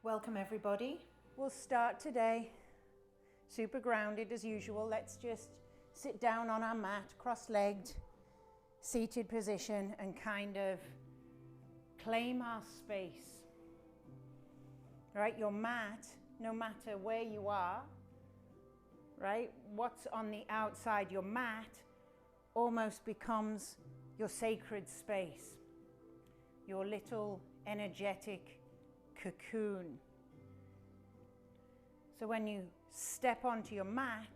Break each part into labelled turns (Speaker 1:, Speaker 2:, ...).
Speaker 1: Welcome everybody. We'll start today super grounded as usual. Let's just sit down on our mat, cross-legged, seated position, and kind of claim our space. Right, your mat, no matter where you are, right, what's on the outside, your mat almost becomes your sacred space, your little energetic cocoon. So when you step onto your mat,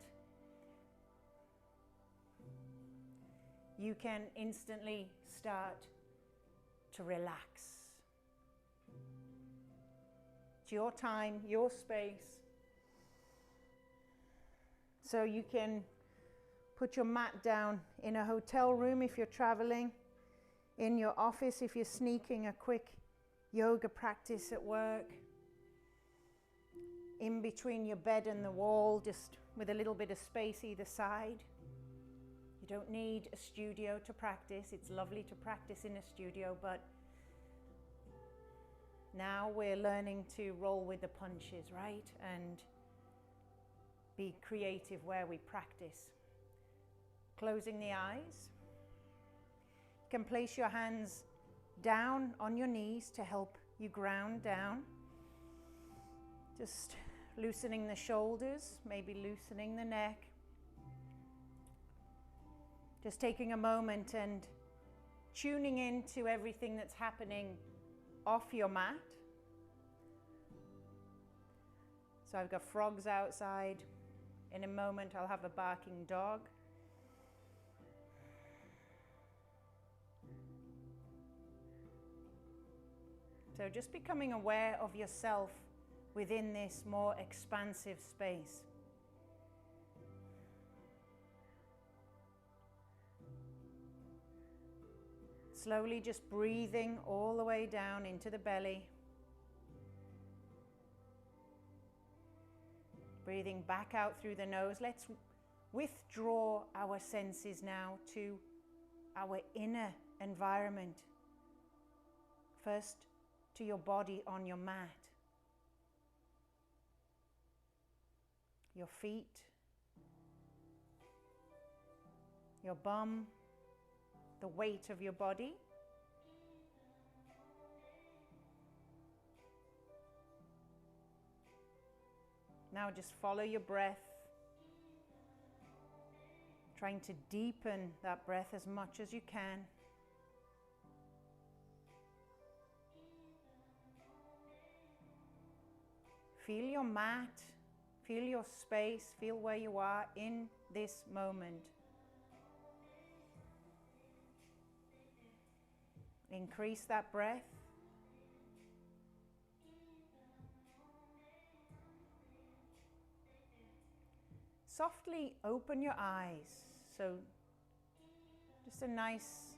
Speaker 1: you can instantly start to relax. It's your time, your space. So you can put your mat down in a hotel room if you're traveling, in your office if you're sneaking a quick yoga practice at work, in between your bed and the wall, just with a little bit of space either side. You don't need a studio to practice. It's lovely to practice in a studio, but now we're learning to roll with the punches, right? And be creative where we practice. Closing the eyes. You can place your hands down on your knees to help you ground down. Just loosening the shoulders, maybe loosening the neck. Just taking a moment and tuning into everything that's happening off your mat. So I've got frogs outside. In a moment I'll have a barking dog. So just becoming aware of yourself within this more expansive space. Slowly just breathing all the way down into the belly. Breathing back out through the nose. Let's withdraw our senses now to our inner environment. First, to your body on your mat. Your feet, your bum, the weight of your body. Now just follow your breath, trying to deepen that breath as much as you can. Feel your mat, feel your space, feel where you are in this moment. Increase that breath. Softly open your eyes. So just a nice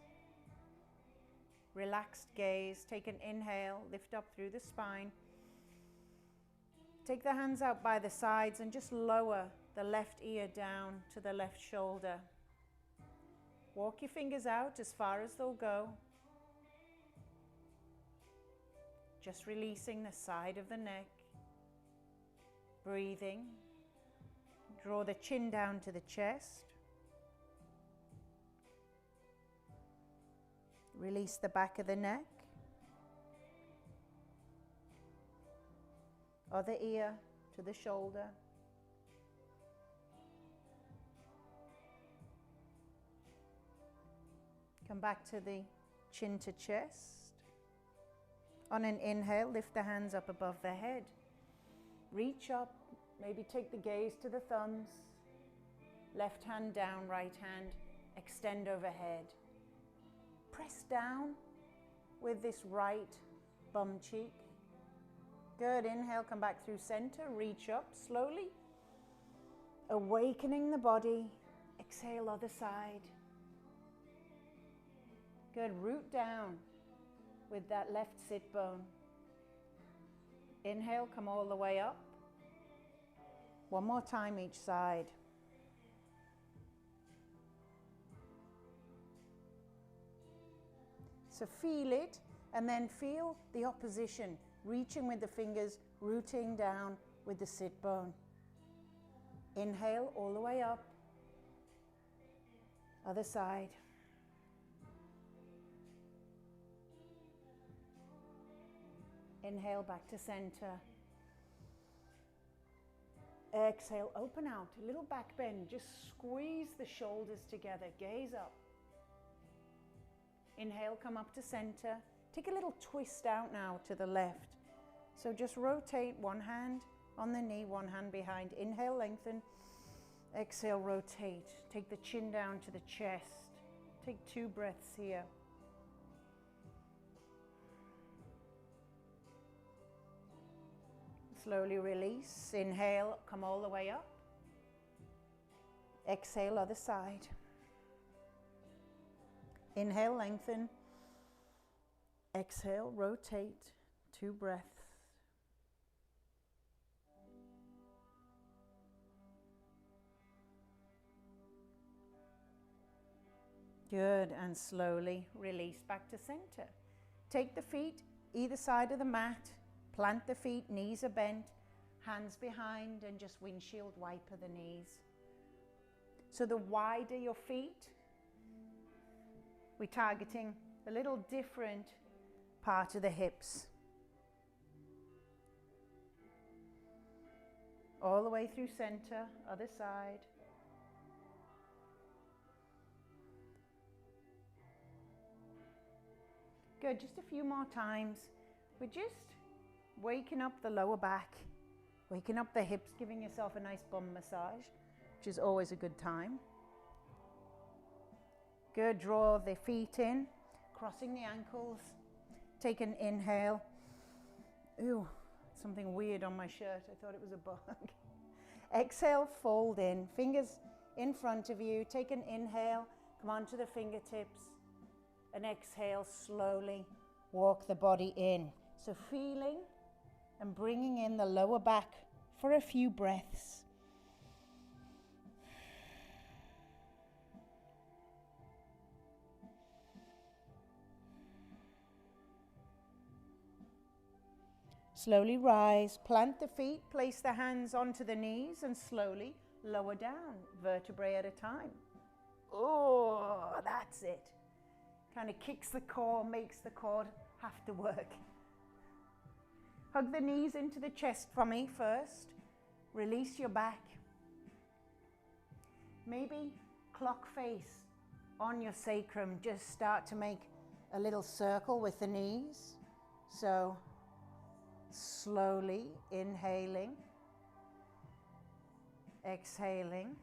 Speaker 1: relaxed gaze. Take an inhale, lift up through the spine. Take the hands out by the sides and just lower the left ear down to the left shoulder. Walk your fingers out as far as they'll go. Just releasing the side of the neck. Breathing. Draw the chin down to the chest. Release the back of the neck. Other ear to the shoulder. Come back to the chin to chest. On an inhale, lift the hands up above the head. Reach up, maybe take the gaze to the thumbs. Left hand down, right hand, extend overhead. Press down with this right bum cheek. Good, inhale, come back through center, reach up slowly. Awakening the body, exhale other side. Good, root down with that left sit bone. Inhale, come all the way up. One more time each side. So feel it, and then feel the opposition, reaching with the fingers rooting down with the sit bone. Inhale all the way up. Other side. Inhale back to center. Exhale, open out, a little back bend. Just squeeze the shoulders together, gaze up. Inhale, come up to center. Take a little twist out now to the left. So just rotate one hand on the knee, one hand behind. Inhale, lengthen. Exhale, rotate. Take the chin down to the chest. Take 2 breaths here. Slowly release. Inhale, come all the way up. Exhale, other side. Inhale, lengthen. Exhale, rotate. 2 breaths. Good, and slowly release back to center. Take the feet either side of the mat. Plant the feet, knees are bent, hands behind, and just windshield wiper the knees. So the wider your feet, we're targeting a little different part of the hips. All the way through center, other side. Good, just a few more times. We're just waking up the lower back, waking up the hips, giving yourself a nice bum massage, which is always a good time. Good, draw the feet in, crossing the ankles. Take an inhale. Ooh, something weird on my shirt. I thought it was a bug. Exhale, fold in, fingers in front of you. Take an inhale, come onto the fingertips. And exhale, slowly walk the body in. So feeling and bringing in the lower back for a few breaths. Slowly rise, plant the feet, place the hands onto the knees and slowly lower down, vertebrae at a time. Oh, that's it. Kind of kicks the core, makes the core have to work. Hug the knees into the chest for me first. Release your back. Maybe clock face on your sacrum. Just start to make a little circle with the knees. So slowly inhaling, exhaling.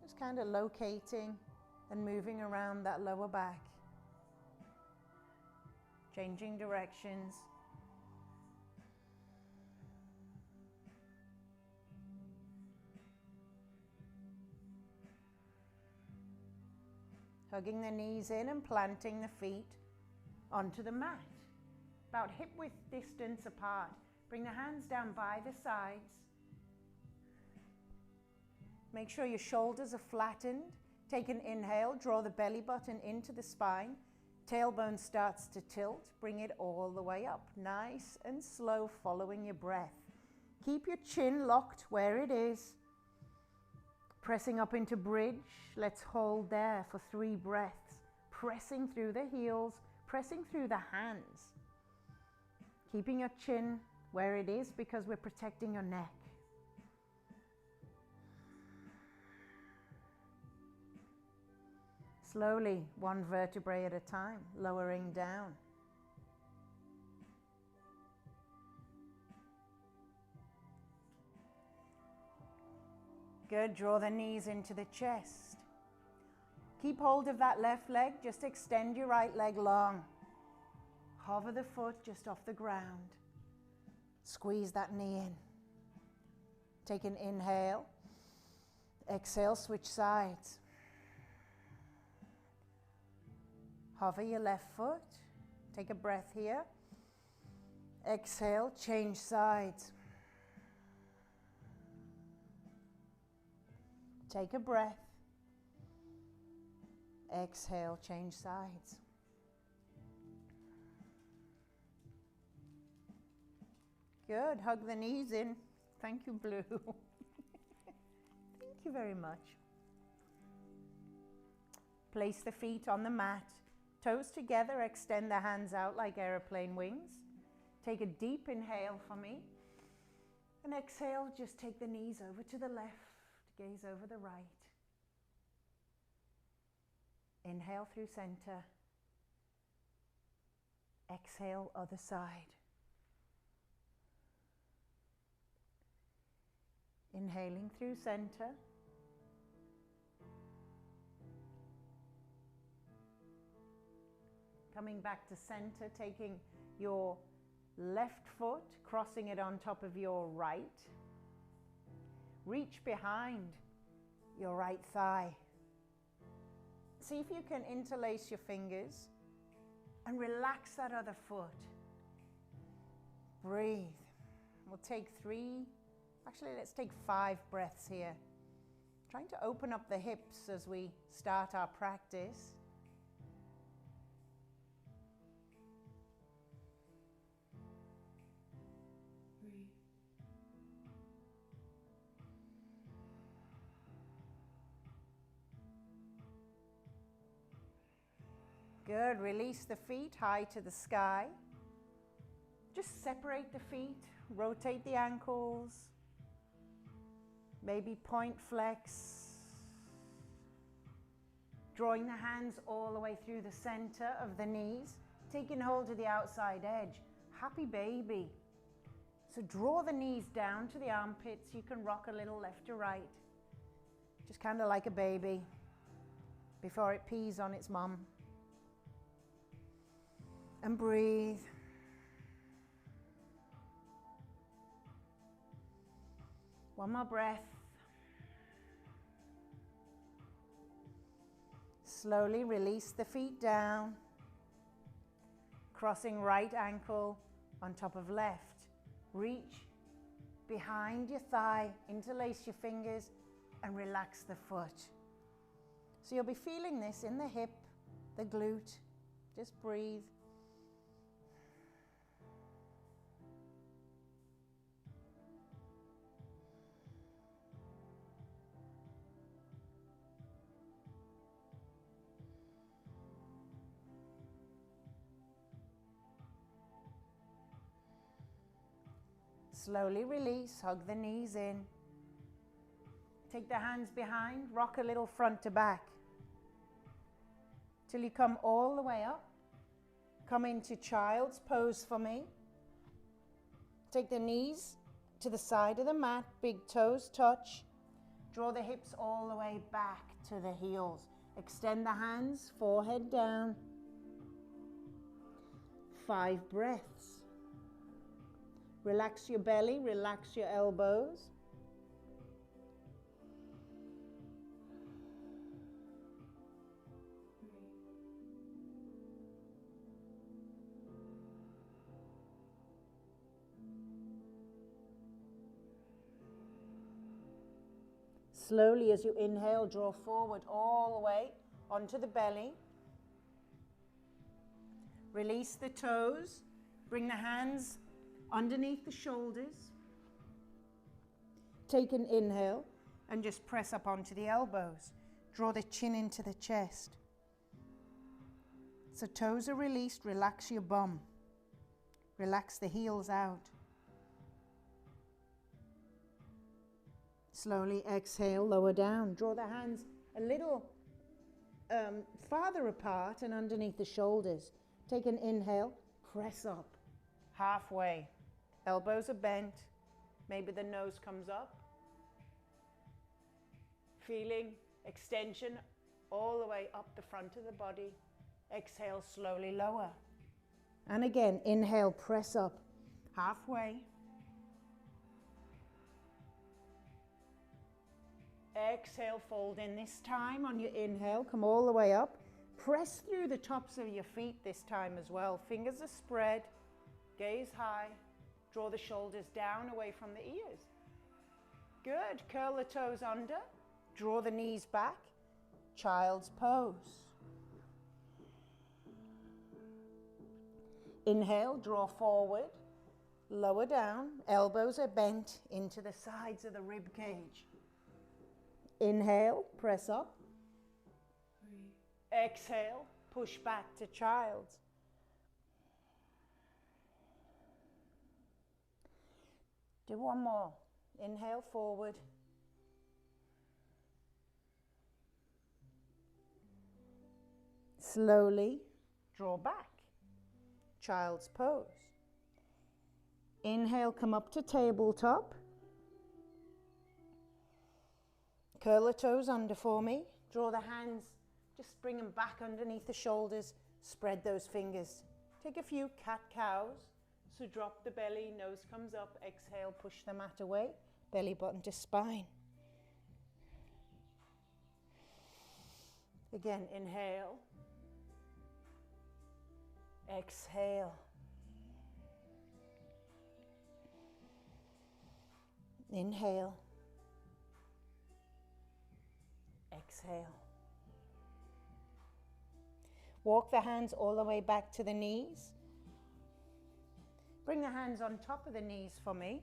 Speaker 1: Just kind of locating and moving around that lower back. Changing directions. Hugging the knees in and planting the feet onto the mat. About hip width distance apart. Bring the hands down by the sides. Make sure your shoulders are flattened. Take an inhale, draw the belly button into the spine. Tailbone starts to tilt. Bring it all the way up. Nice and slow, following your breath. Keep your chin locked where it is. Pressing up into bridge. Let's hold there for 3 breaths. Pressing through the heels, pressing through the hands. Keeping your chin where it is because we're protecting your neck. Slowly, 1 vertebrae at a time, lowering down. Good, draw the knees into the chest. Keep hold of that left leg, just extend your right leg long. Hover the foot just off the ground. Squeeze that knee in. Take an inhale. Exhale, switch sides. Hover your left foot. Take a breath here. Exhale, change sides. Take a breath. Exhale, change sides. Good, hug the knees in. Thank you, Blue. Thank you very much. Place the feet on the mat. Toes together, extend the hands out like airplane wings. Take a deep inhale for me. And exhale, just take the knees over to the left, gaze over the right. Inhale through center. Exhale, other side. Inhaling through center. Coming back to center, taking your left foot, crossing it on top of your right. Reach behind your right thigh. See if you can interlace your fingers and relax that other foot. Breathe. We'll take let's take 5 breaths here. Trying to open up the hips as we start our practice. Good, release the feet high to the sky. Just separate the feet, rotate the ankles. Maybe point flex. Drawing the hands all the way through the center of the knees, taking hold of the outside edge. Happy baby. So draw the knees down to the armpits. You can rock a little left to right. Just kind of like a baby before it pees on its mom. And breathe. One more breath. Slowly release the feet down. Crossing right ankle on top of left. Reach behind your thigh, interlace your fingers, and relax the foot. So you'll be feeling this in the hip, the glute. Just breathe. Slowly release, hug the knees in. Take the hands behind, rock a little front to back. Till you come all the way up. Come into child's pose for me. Take the knees to the side of the mat, big toes touch. Draw the hips all the way back to the heels. Extend the hands, forehead down. 5 breaths. Relax your belly, relax your elbows. Slowly as you inhale, draw forward all the way onto the belly. Release the toes, bring the hands underneath the shoulders. Take an inhale and just press up onto the elbows. Draw the chin into the chest. So toes are released, relax your bum. Relax the heels out. Slowly exhale, lower down. Draw the hands a little farther apart and underneath the shoulders. Take an inhale, press up, halfway. Elbows are bent, maybe the nose comes up. Feeling extension all the way up the front of the body. Exhale, slowly lower. And again, inhale, press up, halfway. Exhale, fold in this time on your inhale, come all the way up. Press through the tops of your feet this time as well. Fingers are spread, gaze high. Draw the shoulders down away from the ears. Good. Curl the toes under. Draw the knees back. Child's pose. Inhale, draw forward. Lower down, elbows are bent into the sides of the rib cage. Inhale, press up. Exhale, push back to child's. Do one more. Inhale forward. Slowly draw back. Child's pose. Inhale, come up to tabletop. Curl the toes under for me. Draw the hands, just bring them back underneath the shoulders. Spread those fingers. Take a few cat-cows. So drop the belly, nose comes up. Exhale, push the mat away. Belly button to spine. Again, inhale. Exhale. Inhale. Exhale. Walk the hands all the way back to the knees. Bring the hands on top of the knees for me.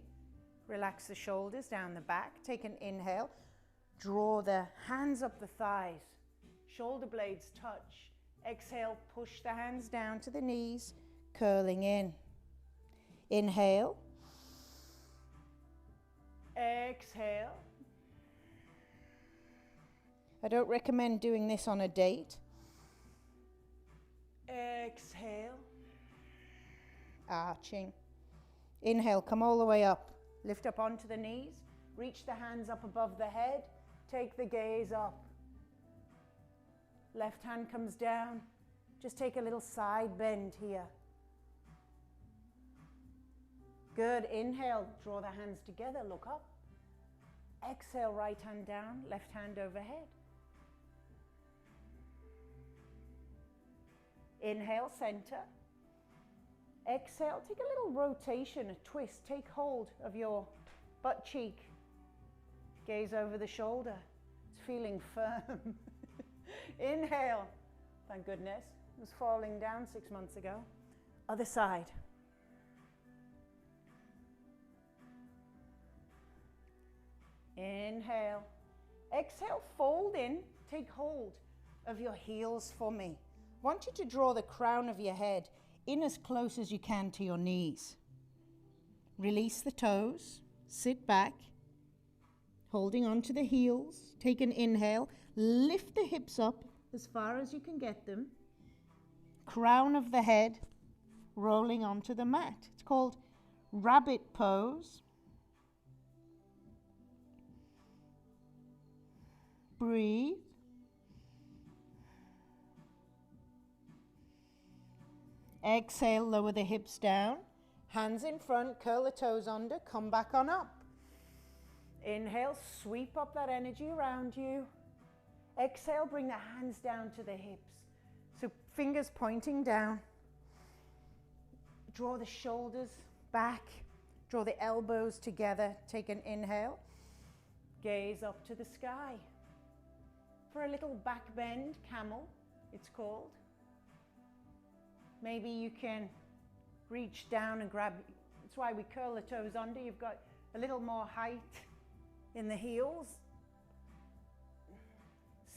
Speaker 1: Relax the shoulders down the back. Take an inhale. Draw the hands up the thighs. Shoulder blades touch. Exhale, push the hands down to the knees, curling in. Inhale. Exhale. I don't recommend doing this on a date. Exhale. Arching. Inhale, come all the way up. Lift up onto the knees. Reach the hands up above the head. Take the gaze up. Left hand comes down. Just take a little side bend here. Good. Inhale, draw the hands together, look up. Exhale, right hand down, left hand overhead. Inhale, center. Exhale, take a little rotation, a twist. Take hold of your butt cheek. Gaze over the shoulder. It's feeling firm. Inhale. Thank goodness. It was falling down 6 months ago. Other side. Inhale. Exhale, fold in. Take hold of your heels for me. I want you to draw the crown of your head in as close as you can to your knees. Release the toes. Sit back. Holding on to the heels. Take an inhale. Lift the hips up as far as you can get them. Crown of the head rolling onto the mat. It's called rabbit pose. Breathe. Exhale, lower the hips down. Hands in front, curl the toes under, come back on up. Inhale, sweep up that energy around you. Exhale, bring the hands down to the hips. So fingers pointing down. Draw the shoulders back. Draw the elbows together. Take an inhale. Gaze up to the sky. For a little back bend, camel, it's called. Maybe you can reach down and grab. That's why we curl the toes under. You've got a little more height in the heels.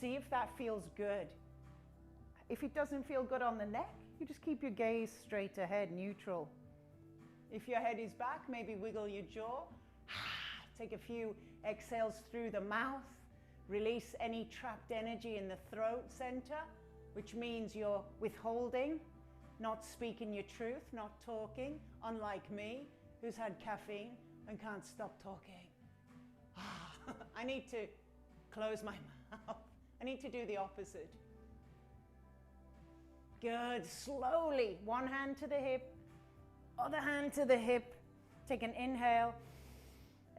Speaker 1: See if that feels good. If it doesn't feel good on the neck, you just keep your gaze straight ahead, neutral. If your head is back, maybe wiggle your jaw. Take a few exhales through the mouth. Release any trapped energy in the throat center, which means you're withholding, not speaking your truth, not talking, unlike me, who's had caffeine and can't stop talking. I need to close my mouth. I need to do the opposite. Good. Slowly. One hand to the hip, other hand to the hip. Take an inhale.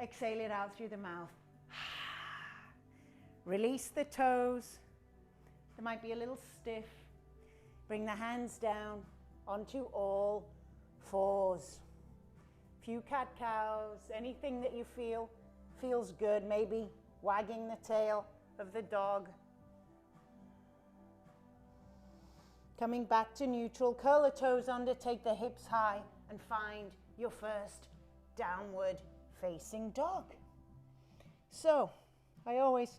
Speaker 1: Exhale it out through the mouth. Release the toes. They might be a little stiff. Bring the hands down onto all fours. Few cat-cows. Anything that you feel feels good. Maybe wagging the tail of the dog. Coming back to neutral. Curl the toes under. Take the hips high and find your first downward facing dog. So I always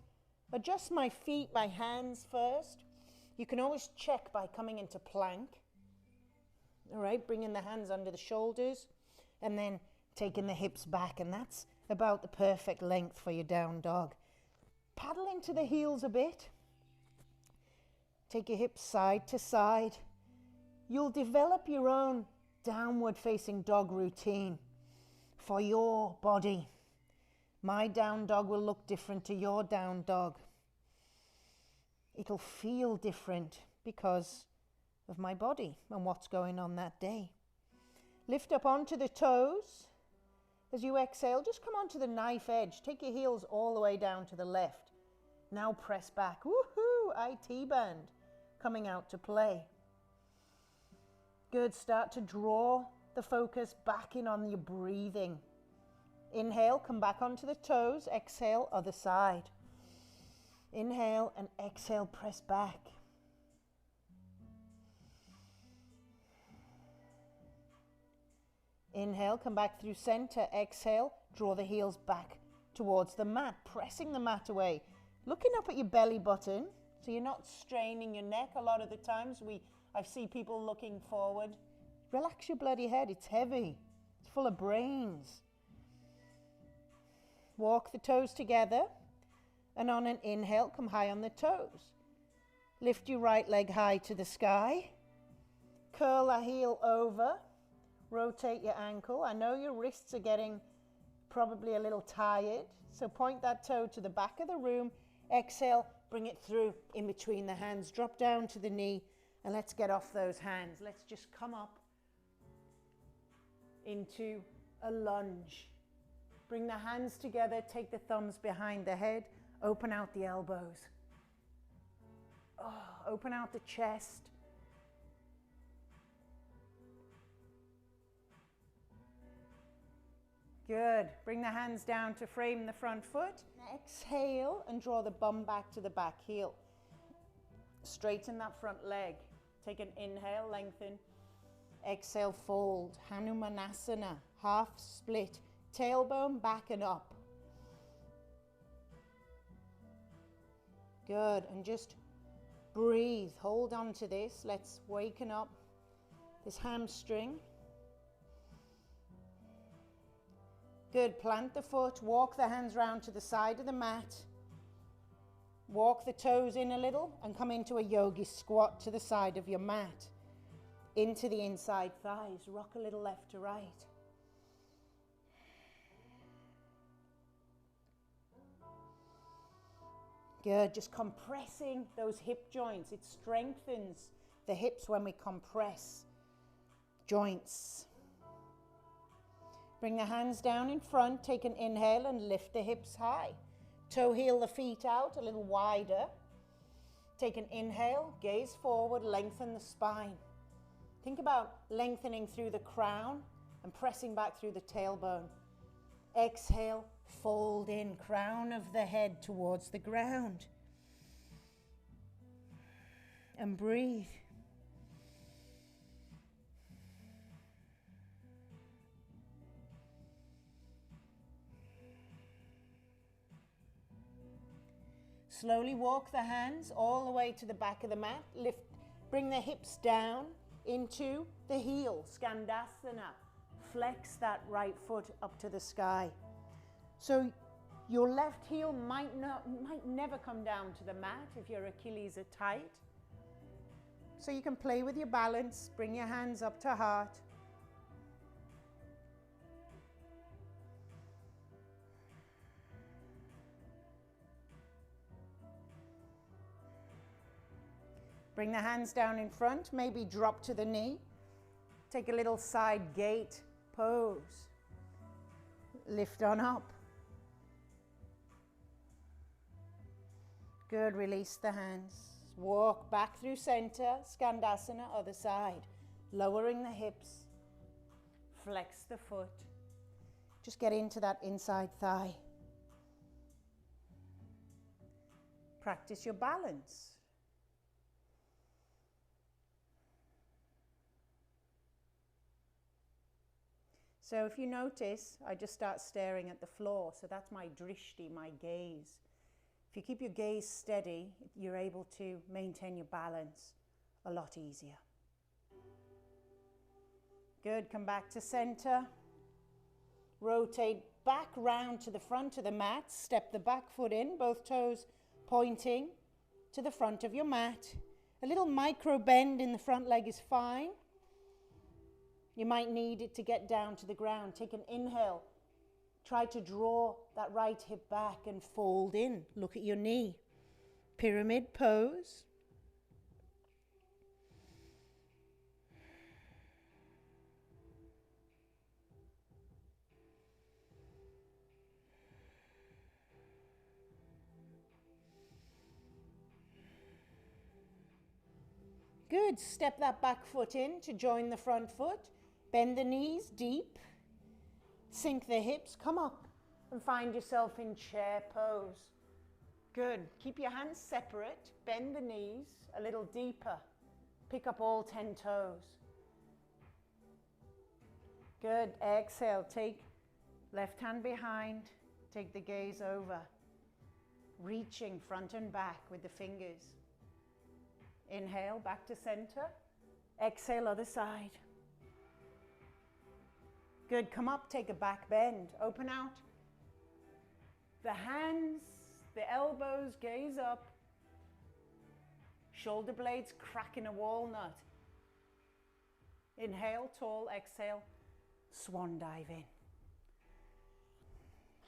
Speaker 1: adjust my feet, my hands first. You can always check by coming into plank. All right, bringing the hands under the shoulders and then taking the hips back, and that's about the perfect length for your down dog. Paddle into the heels a bit. Take your hips side to side. You'll develop your own downward facing dog routine for your body. My down dog will look different to your down dog. It'll feel different because of my body and what's going on that day. Lift up onto the toes. As you exhale, just come onto the knife edge. Take your heels all the way down to the left. Now press back. Woohoo! IT band coming out to play. Good. Start to draw the focus back in on your breathing. Inhale, come back onto the toes. Exhale, other side. Inhale and exhale, press back. Inhale, come back through center. Exhale, draw the heels back towards the mat, pressing the mat away. Looking up at your belly button, so you're not straining your neck. A lot of the times I see people looking forward. Relax your bloody head, it's heavy. It's full of brains. Walk the toes together, and on an inhale, come high on the toes. Lift your right leg high to the sky. Curl a heel over. Rotate your ankle. I know your wrists are getting probably a little tired, so point that toe to the back of the room. Exhale, bring it through in between the hands. Drop down to the knee, and let's get off those hands. Let's just come up into a lunge. Bring the hands together, take the thumbs behind the head, open out the elbows. Open out the chest. Good. Bring the hands down to frame the front foot. Exhale and draw the bum back to the back heel. Straighten that front leg. Take an inhale, lengthen. Exhale, fold. Hanumanasana, half split. Tailbone back and up. Good. And just breathe. Hold on to this. Let's waken up this hamstring. Good. Plant the foot. Walk the hands round to the side of the mat. Walk the toes in a little and come into a yogi squat to the side of your mat. Into the inside thighs. Rock a little left to right. Good. Just compressing those hip joints. It strengthens the hips when we compress joints. Bring the hands down in front. Take an inhale and lift the hips high. Toe heel the feet out a little wider. Take an inhale, gaze forward, lengthen the spine. Think about lengthening through the crown and pressing back through the tailbone. Exhale, fold in, crown of the head towards the ground. And breathe. Slowly walk the hands all the way to the back of the mat. Lift, bring the hips down into the heel, Skandasana. Flex that right foot up to the sky. So your left heel might never come down to the mat if your Achilles are tight. So you can play with your balance. Bring your hands up to heart. Bring the hands down in front, maybe drop to the knee. Take a little side gate pose. Lift on up. Good, release the hands. Walk back through center, Skandasana, other side. Lowering the hips. Flex the foot. Just get into that inside thigh. Practice your balance. So if you notice, I just start staring at the floor. So that's my drishti, my gaze. If you keep your gaze steady, you're able to maintain your balance a lot easier. Good, come back to center. Rotate back round to the front of the mat. Step the back foot in, both toes pointing to the front of your mat. A little micro bend in the front leg is fine. You might need it to get down to the ground. Take an inhale. Try to draw that right hip back and fold in. Look at your knee. Pyramid pose. Good. Step that back foot in to join the front foot. Bend the knees deep. Sink the hips. Come up and find yourself in chair pose. Good. Keep your hands separate. Bend the knees a little deeper. Pick up all 10 toes. Good. Exhale. Take left hand behind. Take the gaze over. Reaching front and back with the fingers. Inhale, back to center. Exhale, other side. Good, come up, take a back bend. Open out the hands, the elbows, gaze up. Shoulder blades cracking a walnut. Inhale, tall, exhale, swan dive in.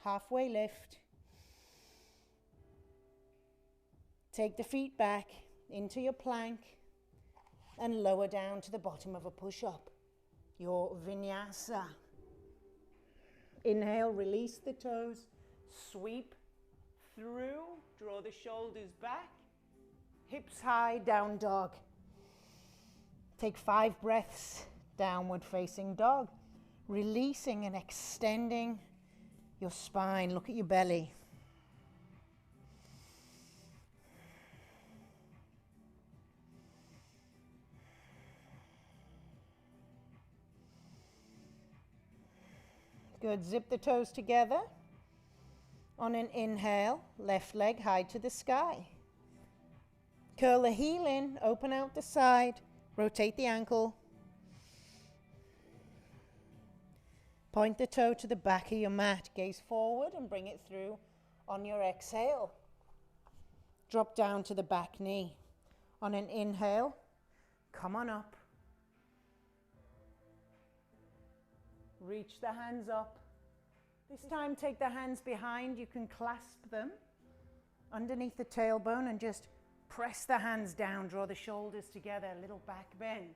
Speaker 1: Halfway lift. Take the feet back into your plank and lower down to the bottom of a push-up, your vinyasa. Inhale, release the toes, sweep through, draw the shoulders back, hips high, down dog. Take 5 breaths, downward facing dog, releasing and extending your spine. Look at your belly. Good, zip the toes together. On an inhale, left leg high to the sky. Curl the heel in, open out the side, rotate the ankle. Point the toe to the back of your mat, gaze forward and bring it through on your exhale. Drop down to the back knee. On an inhale, come on up. Reach the hands up. This time take the hands behind. You can clasp them underneath the tailbone and just press the hands down. Draw the shoulders together, a little back bend.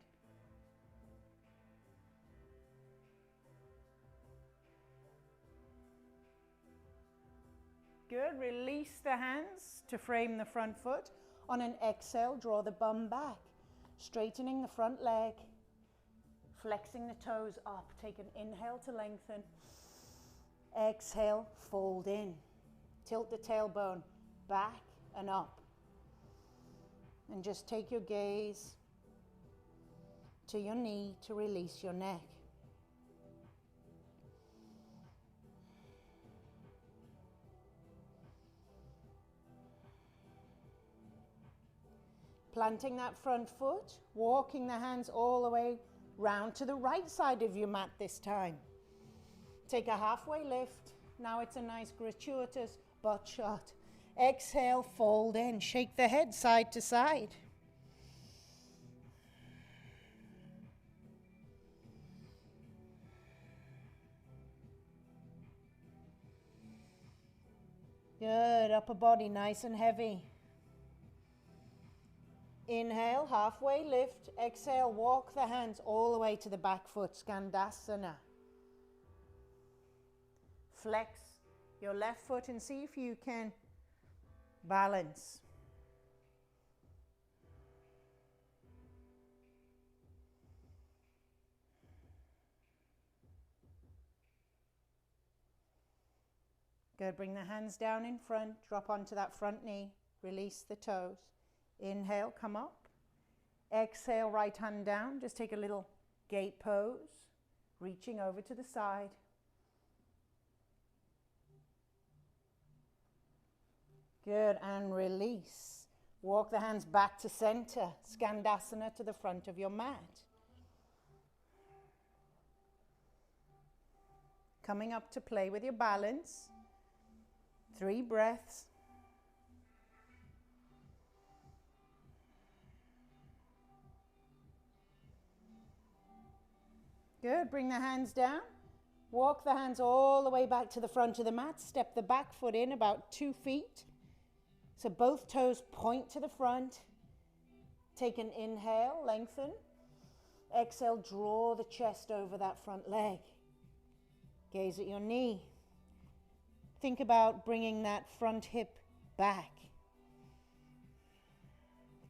Speaker 1: Good. Release the hands to frame the front foot. On an exhale, draw the bum back, straightening the front leg. Flexing the toes up. Take an inhale to lengthen. Exhale, fold in. Tilt the tailbone back and up. And just take your gaze to your knee to release your neck. Planting that front foot, walking the hands all the way round to the right side of your mat this time. Take a halfway lift. Now it's a nice gratuitous butt shot. Exhale, fold in. Shake the head side to side. Good. Upper body nice and heavy. Inhale, halfway lift. Exhale, walk the hands all the way to the back foot, Skandasana. Flex your left foot and see if you can balance. Good, bring the hands down in front, drop onto that front knee, release the toes. Inhale, come up. Exhale, right hand down. Just take a little gate pose. reaching over to the side. Good, and release. Walk the hands back to center. Skandasana to the front of your mat. Coming up to play with your balance. 3 breaths. Good, bring the hands down. Walk the hands all the way back to the front of the mat. Step the back foot in about 2 feet. So both toes point to the front. Take an inhale, lengthen. Exhale, draw the chest over that front leg. Gaze at your knee. Think about bringing that front hip back.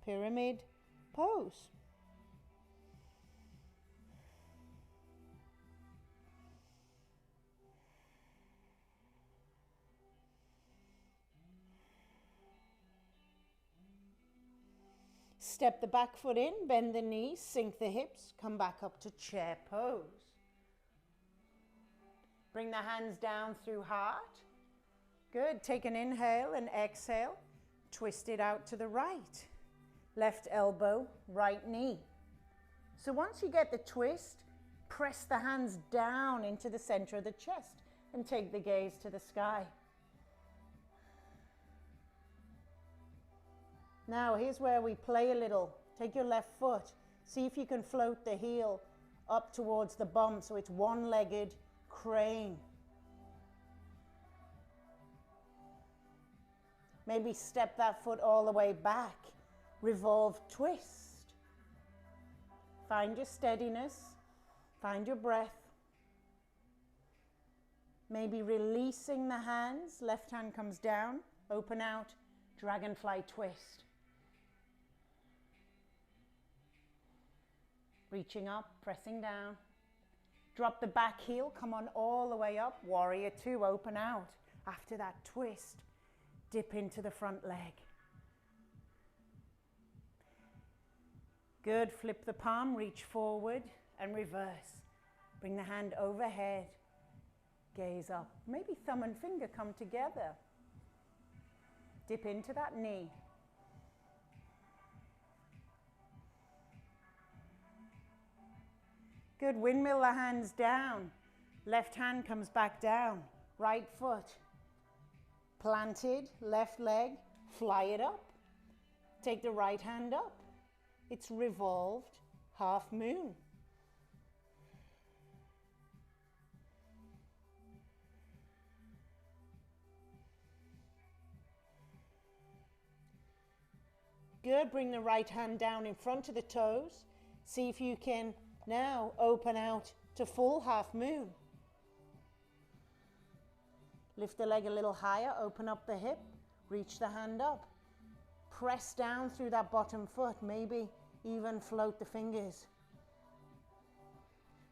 Speaker 1: Pyramid pose. Step the back foot in, bend the knees, sink the hips, come back up to chair pose. Bring the hands down through heart. Good, take an inhale and exhale. Twist it out to the right. Left elbow, right knee. So once you get the twist, press the hands down into the center of the chest and take the gaze to the sky. Now here's where we play a little. Take your left foot. See if you can float the heel up towards the bum so it's one-legged crane. Maybe step that foot all the way back. Revolve twist. Find your steadiness. Find your breath. Maybe releasing the hands. Left hand comes down. Open out. Dragonfly twist. Reaching up, pressing down. Drop the back heel, come on all the way up. Warrior 2, open out. After that twist, dip into the front leg. Good, flip the palm, reach forward and reverse. Bring the hand overhead, gaze up. Maybe thumb and finger come together. Dip into that knee. Good, windmill the hands down. Left hand comes back down. Right foot planted, left leg, fly it up. Take the right hand up. It's revolved half moon. Good, bring the right hand down in front of the toes. See if you can now open out to full half moon. Lift the leg a little higher, open up the hip, reach the hand up. Press down through that bottom foot, maybe even float the fingers.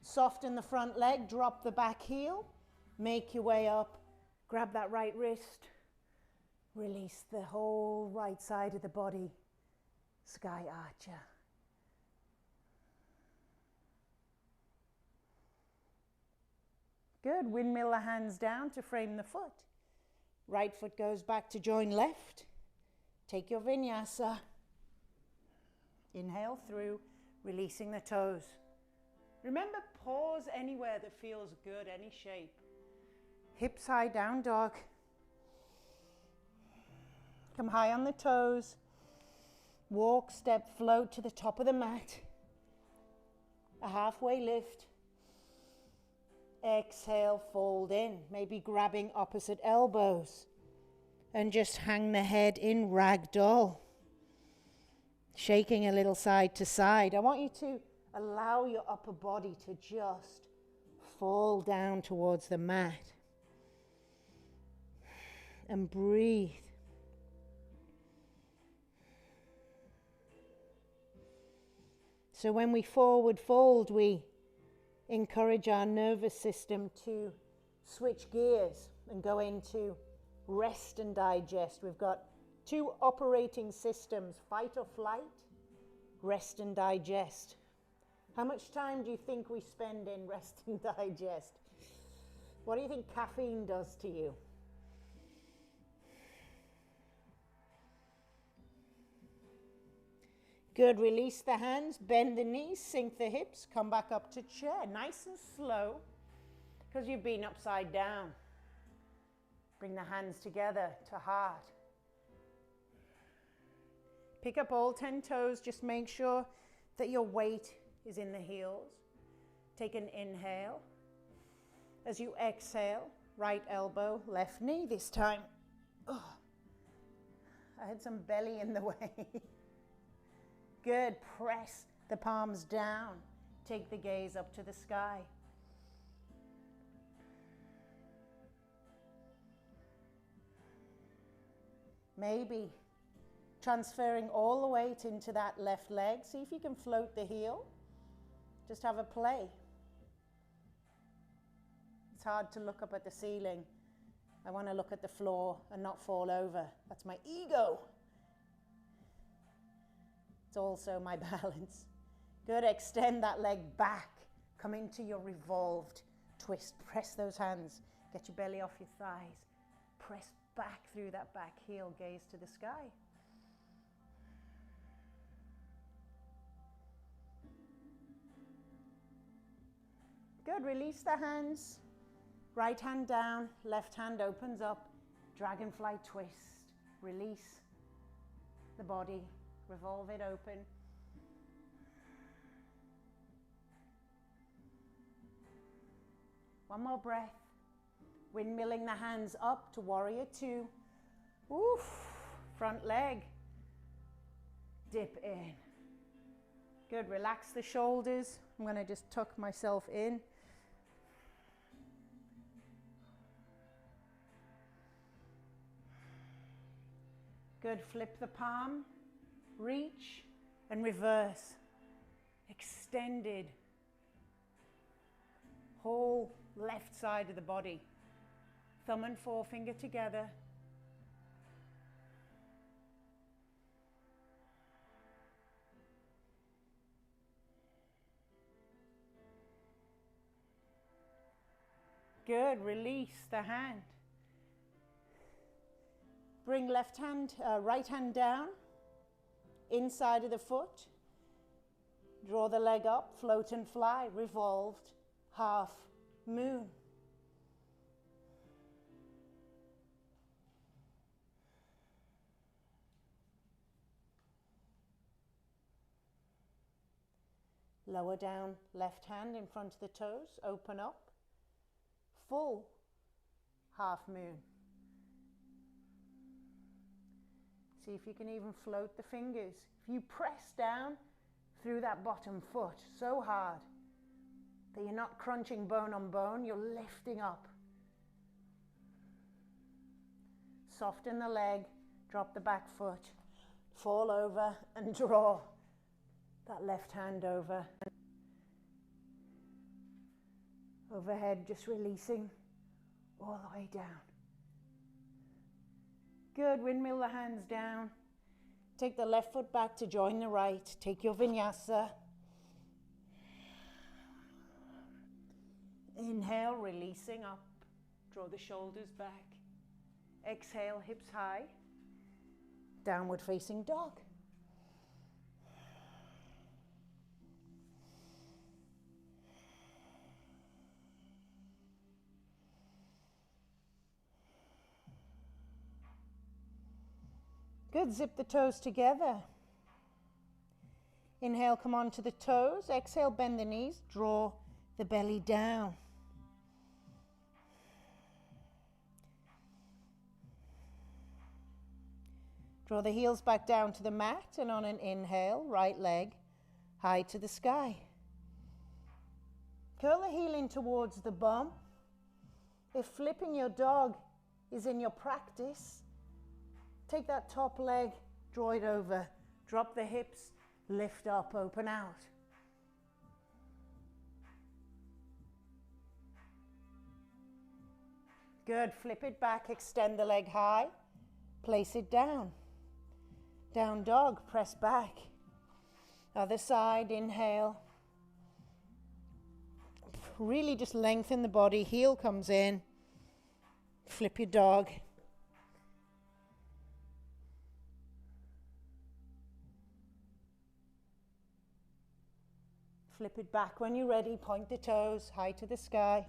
Speaker 1: Soften the front leg, drop the back heel, make your way up, grab that right wrist, release the whole right side of the body, sky archer. Good, windmill the hands down to frame the foot. Right foot goes back to join left. Take your vinyasa. Inhale through, releasing the toes. Remember, pause anywhere that feels good, any shape. Hips high, down dog. Come high on the toes. Walk, step, float to the top of the mat. A halfway lift. Exhale, fold in, maybe grabbing opposite elbows. And just hang the head in ragdoll. Shaking a little side to side. I want you to allow your upper body to just fall down towards the mat. And breathe. So when we forward fold, we encourage our nervous system to switch gears and go into rest and digest. We've got 2 operating systems, fight or flight, rest and digest. How much time do you think we spend in rest and digest? What do you think caffeine does to you? Good, release the hands, bend the knees, sink the hips, come back up to chair. Nice and slow, because you've been upside down. Bring the hands together to heart. Pick up all 10 toes, just make sure that your weight is in the heels. Take an inhale. As you exhale, right elbow, left knee this time. Oh, I had some belly in the way. Good, press the palms down. Take the gaze up to the sky. Maybe transferring all the weight into that left leg. See if you can float the heel. Just have a play. It's hard to look up at the ceiling. I want to look at the floor and not fall over. That's my ego. It's also my balance. Good, extend that leg back. Come into your revolved twist. Press those hands. Get your belly off your thighs. Press back through that back heel. Gaze to the sky. Good, release the hands. Right hand down, left hand opens up. Dragonfly twist. Release the body. Revolve it open. One more breath. Windmilling the hands up to warrior two. Oof. Front leg. Dip in. Good, relax the shoulders. I'm going to just tuck myself in. Good, flip the palm. Reach and reverse. Extended. Whole left side of the body. Thumb and forefinger together. Good, release the hand. Bring right hand down. Inside of the foot, draw the leg up, float and fly, revolved, half moon. Lower down, left hand in front of the toes, open up, full half moon. See if you can even float the fingers. If you press down through that bottom foot so hard that you're not crunching bone on bone, you're lifting up. Soften the leg, drop the back foot, fall over and draw that left hand over. Overhead, just releasing all the way down. Good, windmill the hands down. Take the left foot back to join the right. Take your vinyasa. Inhale, releasing up. Draw the shoulders back. Exhale, hips high. Downward facing dog. Good, zip the toes together. Inhale, come onto the toes. Exhale, bend the knees. Draw the belly down. Draw the heels back down to the mat, and on an inhale, right leg high to the sky. Curl the heel in towards the bum. If flipping your dog is in your practice, take that top leg, draw it over, drop the hips, lift up, open out. Good, flip it back, extend the leg high, place it down. Down dog, press back. Other side, inhale. really just lengthen the body. Heel comes in. Flip your dog. Flip it back when you're ready. Point the toes high to the sky.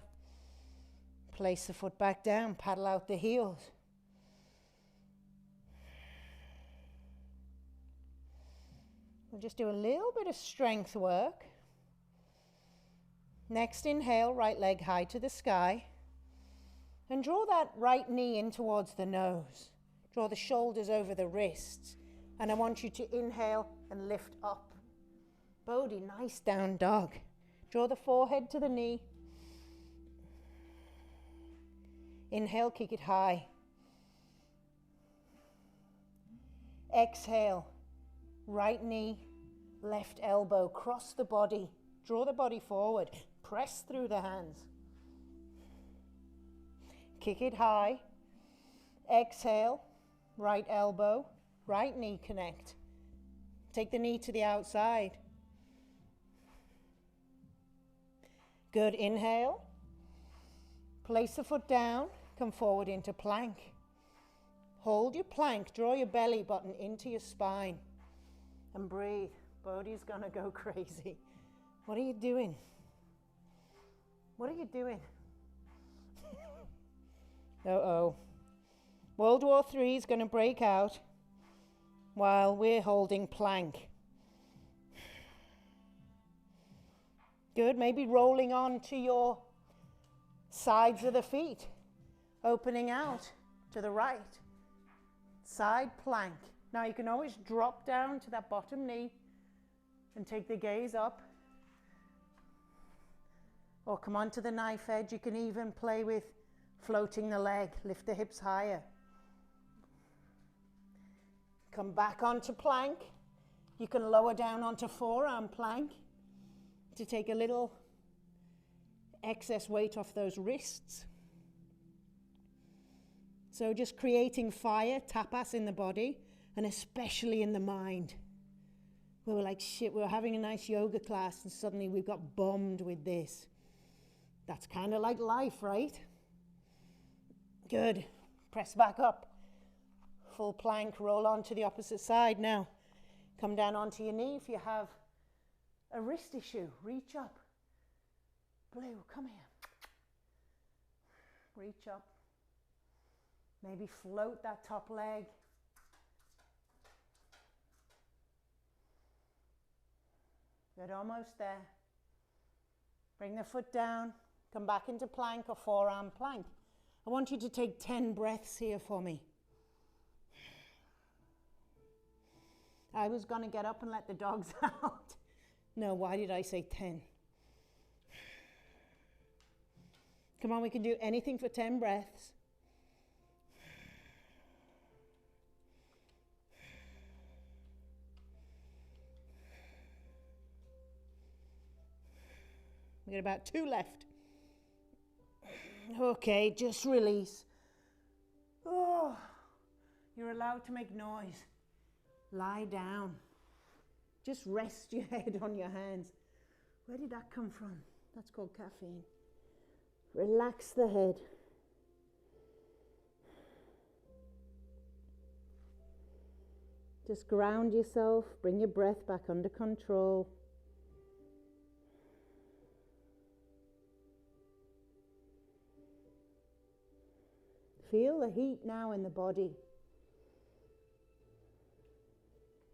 Speaker 1: Place the foot back down. Paddle out the heels. We'll just do a little bit of strength work. Next inhale, right leg high to the sky. And draw that right knee in towards the nose. Draw the shoulders over the wrists. And I want you to inhale and lift up. Bodhi, nice down dog. Draw the forehead to the knee. Inhale, kick it high. Exhale, right knee, left elbow, cross the body. Draw the body forward. Press through the hands. Kick it high. Exhale, right elbow, right knee connect. Take the knee to the outside. Good, inhale. Place the foot down, come forward into plank. Hold your plank, draw your belly button into your spine. And breathe. Bodhi's gonna go crazy. What are you doing? What are you doing? Uh-oh. World War III is gonna break out while we're holding plank. Good, maybe rolling on to your sides of the feet, opening out to the right. Side plank. Now you can always drop down to that bottom knee and take the gaze up. Or come onto the knife edge. You can even play with floating the leg. Lift the hips higher. Come back onto plank. You can lower down onto forearm plank to take a little excess weight off those wrists. So just creating fire, tapas in the body, and especially in the mind. We were like, shit, we were having a nice yoga class and suddenly we've got bombed with this. That's kind of like life, right? Good. Press back up. Full plank, roll on to the opposite side. Now, come down onto your knee if you have a wrist issue. Reach up. Blue, come here. Reach up. Maybe float that top leg. Good, almost there. Bring the foot down. Come back into plank or forearm plank. I want you to take 10 breaths here for me. I was going to get up and let the dogs out. No, why did I say 10? Come on, we can do anything for 10 breaths. We got about 2 left. Okay, just release. Oh, you're allowed to make noise. Lie down. Just rest your head on your hands. Where did that come from? That's called caffeine. Relax the head. Just ground yourself. Bring your breath back under control. Feel the heat now in the body.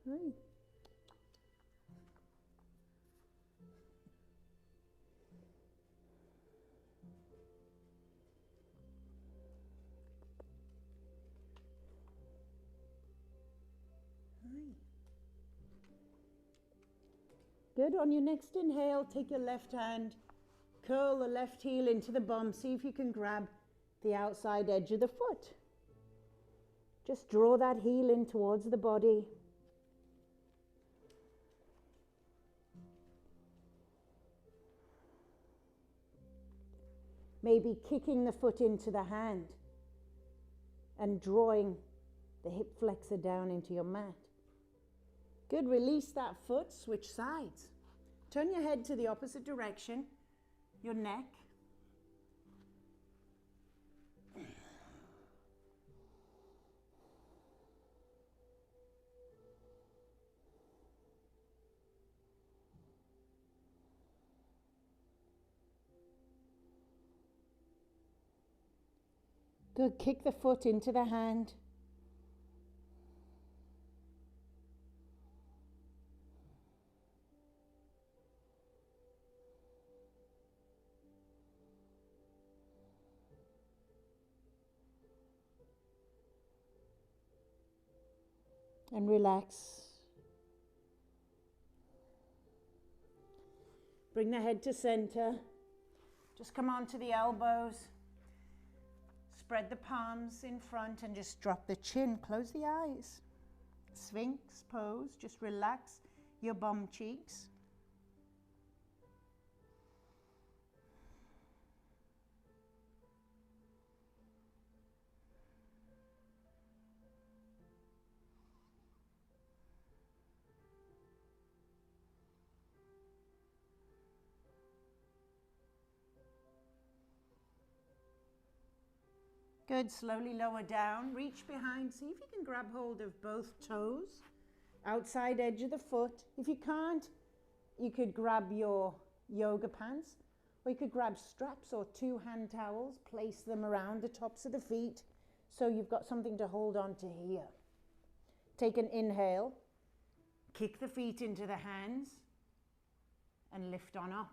Speaker 1: Right. Good. On your next inhale, take your left hand, curl the left heel into the bum. See if you can grab the outside edge of the foot. Just draw that heel in towards the body. Maybe kicking the foot into the hand and drawing the hip flexor down into your mat. Good, release that foot, switch sides. Turn your head to the opposite direction your neck. Good. Kick the foot into the hand. And relax. Bring the head to center. Just come onto the elbows. Spread the palms in front and just drop the chin. Close the eyes. Sphinx pose. Just relax your bum cheeks. Good, slowly lower down, reach behind, see if you can grab hold of both toes, outside edge of the foot. If you can't, you could grab your yoga pants, or you could grab straps or 2 hand towels, place them around the tops of the feet, so you've got something to hold on to here. Take an inhale, kick the feet into the hands, and lift on up.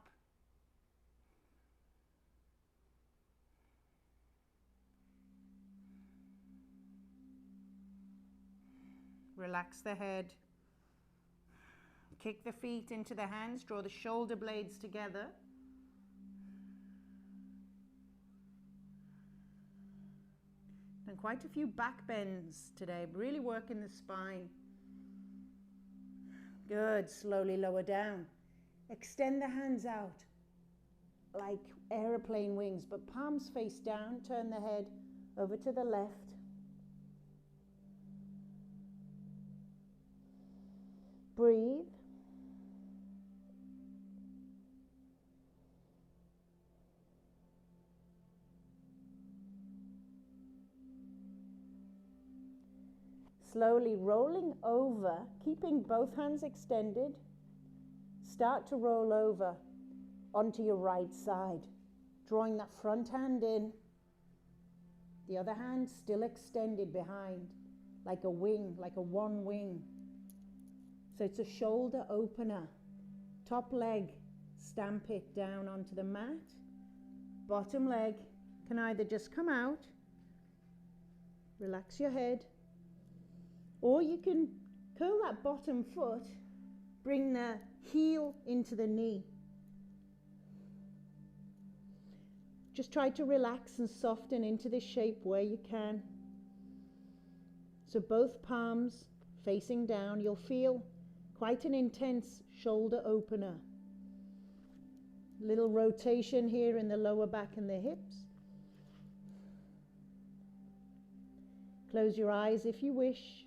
Speaker 1: Relax the head. Kick the feet into the hands. Draw the shoulder blades together. And quite a few back bends today. Really working the spine. Good. Slowly lower down. Extend the hands out like aeroplane wings, but palms face down. Turn the head over to the left. Breathe. Slowly rolling over, keeping both hands extended. Start to roll over onto your right side, drawing that front hand in. The other hand still extended behind, like a wing, like a one wing. So it's a shoulder opener. Top leg, stamp it down onto the mat. Bottom leg can either just come out, relax your head, or you can curl that bottom foot, bring the heel into the knee. Just try to relax and soften into this shape where you can. So both palms facing down, you'll feel quite an intense shoulder opener. Little rotation here in the lower back and the hips. Close your eyes if you wish.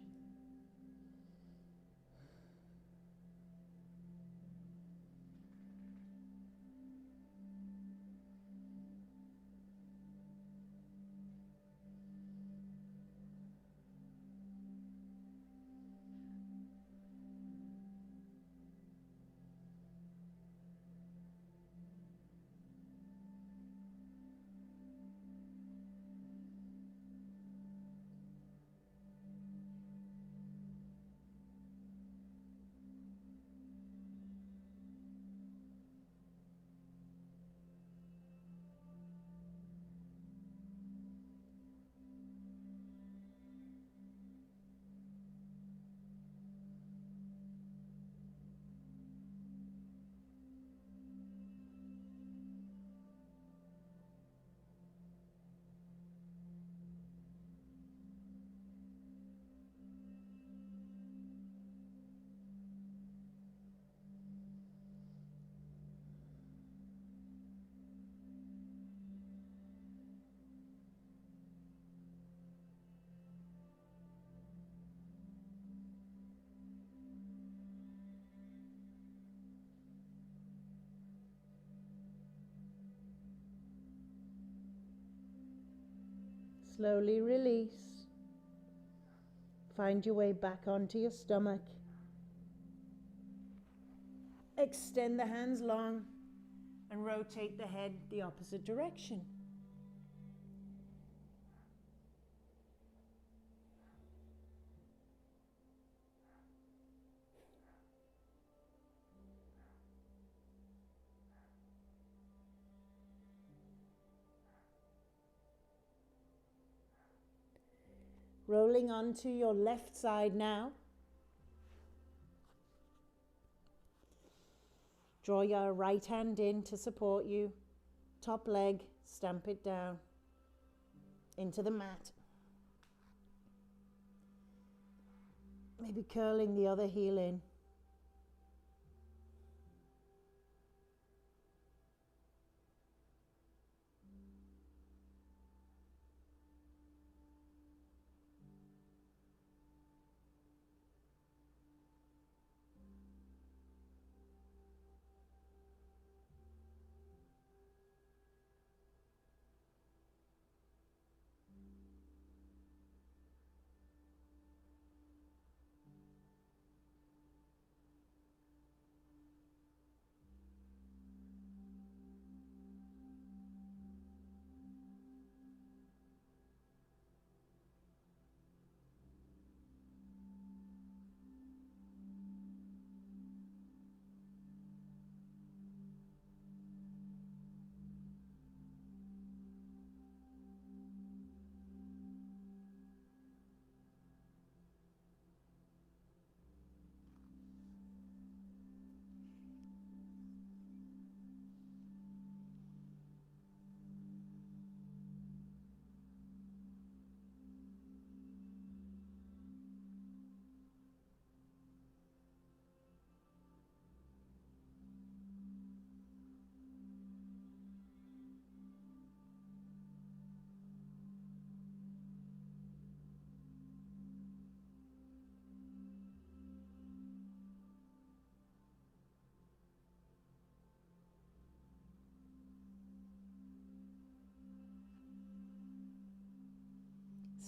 Speaker 1: Slowly release. Find your way back onto your stomach. Extend the hands long and rotate the head the opposite direction. Rolling onto your left side now. Draw your right hand in to support you. Top leg, stamp it down into the mat. Maybe curling the other heel in.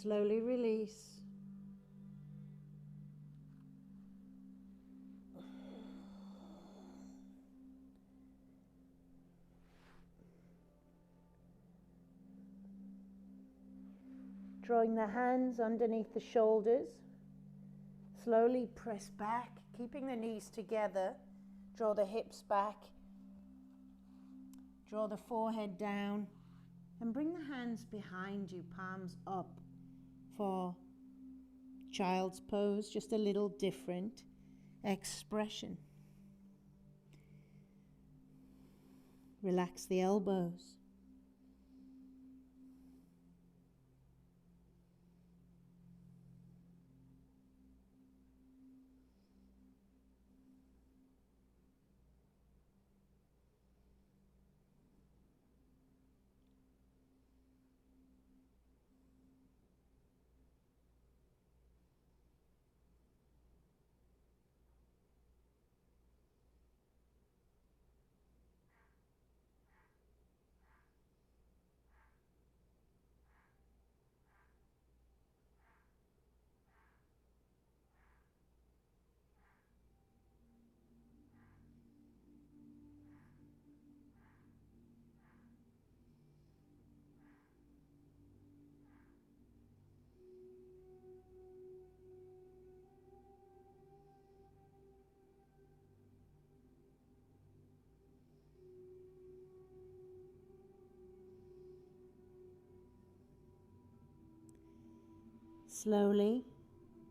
Speaker 1: Slowly release. Drawing the hands underneath the shoulders. Slowly press back, keeping the knees together. Draw the hips back. Draw the forehead down. And bring the hands behind you, palms up, for child's pose, just a little different expression. Relax the elbows. Slowly,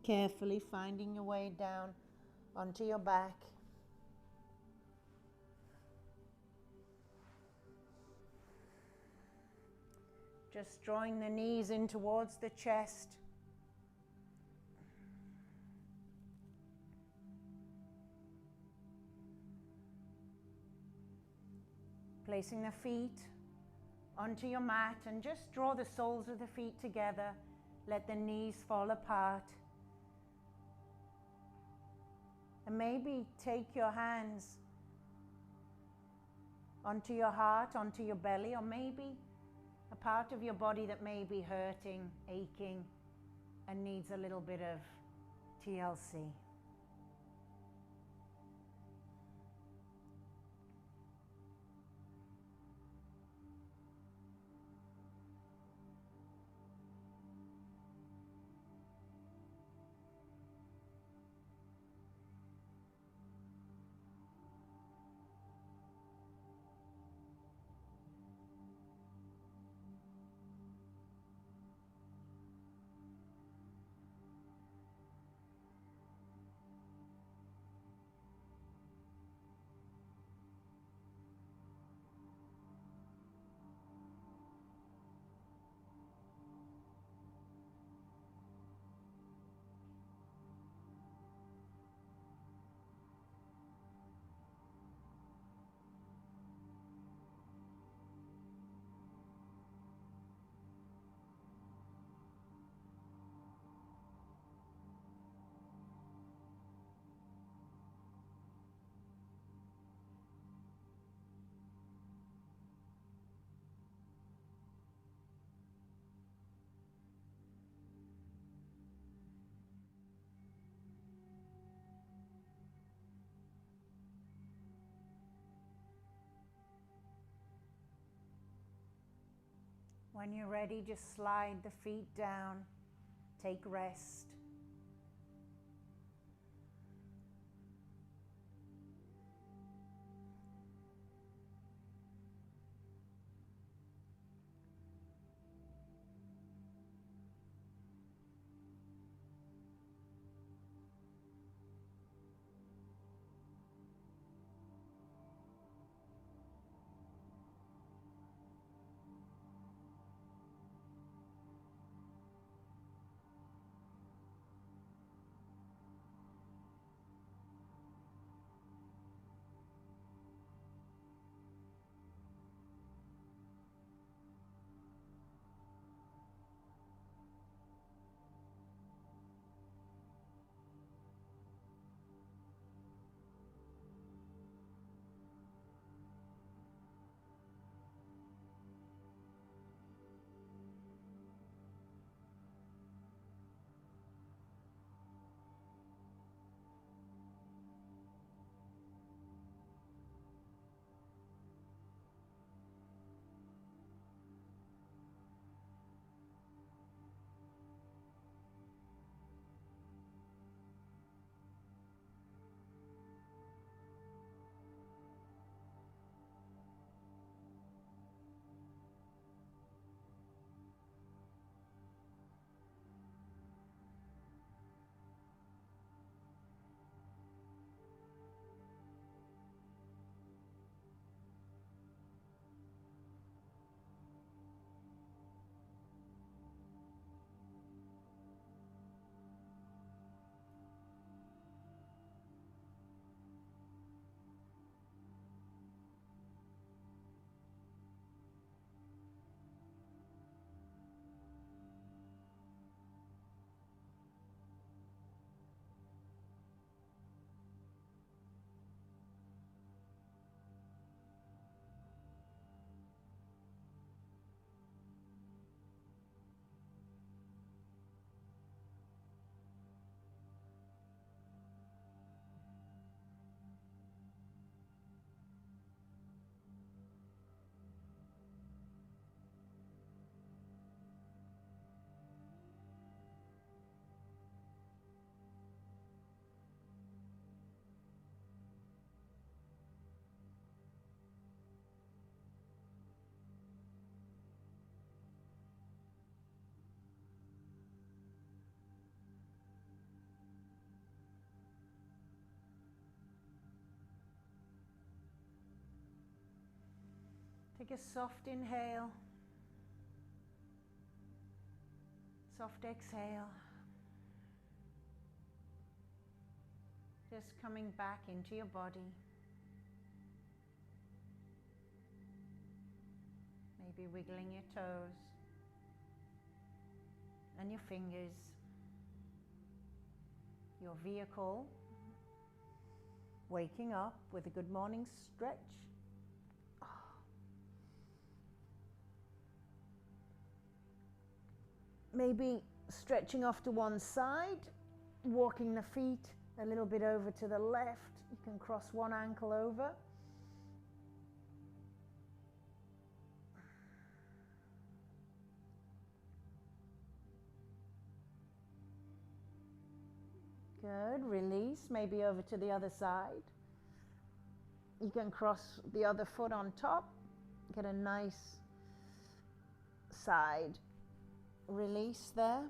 Speaker 1: carefully finding your way down onto your back. Just drawing the knees in towards the chest. Placing the feet onto your mat and just draw the soles of the feet together. Let the knees fall apart. And maybe take your hands onto your heart, onto your belly, or maybe a part of your body that may be hurting, aching, and needs a little bit of TLC. When you're ready, just slide the feet down, take rest. Take a soft inhale, soft exhale. Just coming back into your body. Maybe wiggling your toes and your fingers. Your vehicle waking up with a good morning stretch. maybe stretching off to one side, walking the feet a little bit over to the left. You can cross one ankle over. Good, release, maybe over to the other side. You can cross the other foot on top, get a nice side release there.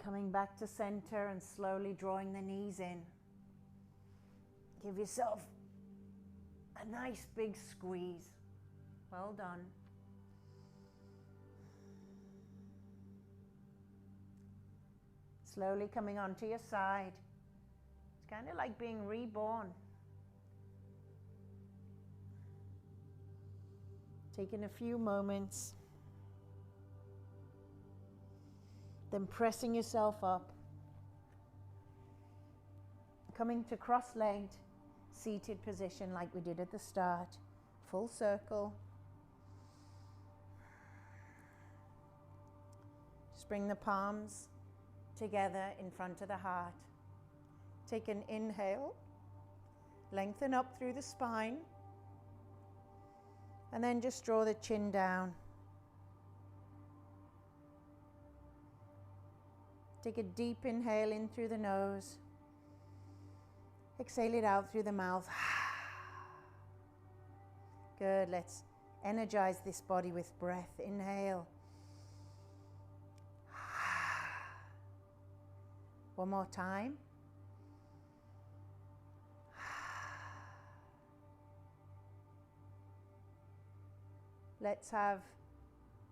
Speaker 1: Coming back to center and slowly drawing the knees in. Give yourself a nice big squeeze. Well done. Slowly coming onto your side. It's kind of like being reborn. Taking a few moments. Then pressing yourself up. Coming to cross-legged, seated position like we did at the start. Full circle. Just bring the palms together in front of the heart. Take an inhale. Lengthen up through the spine. And then just draw the chin down. Take a deep inhale in through the nose. Exhale it out through the mouth. Good, let's energize this body with breath. Inhale. One more time. Let's have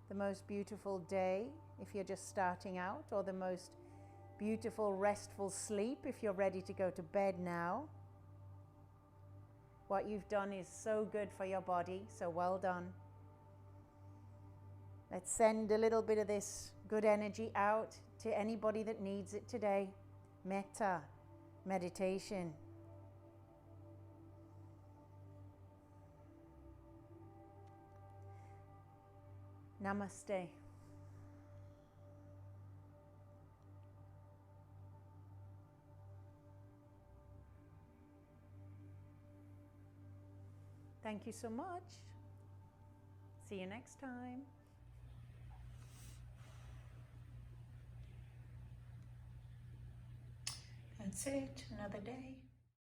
Speaker 1: the most beautiful day if you're just starting out, or the most beautiful restful sleep if you're ready to go to bed now. What you've done is so good for your body, so well done. Let's send a little bit of this good energy out to anybody that needs it today. Metta, meditation. Namaste. Thank you so much. See you next time. That's it, another day.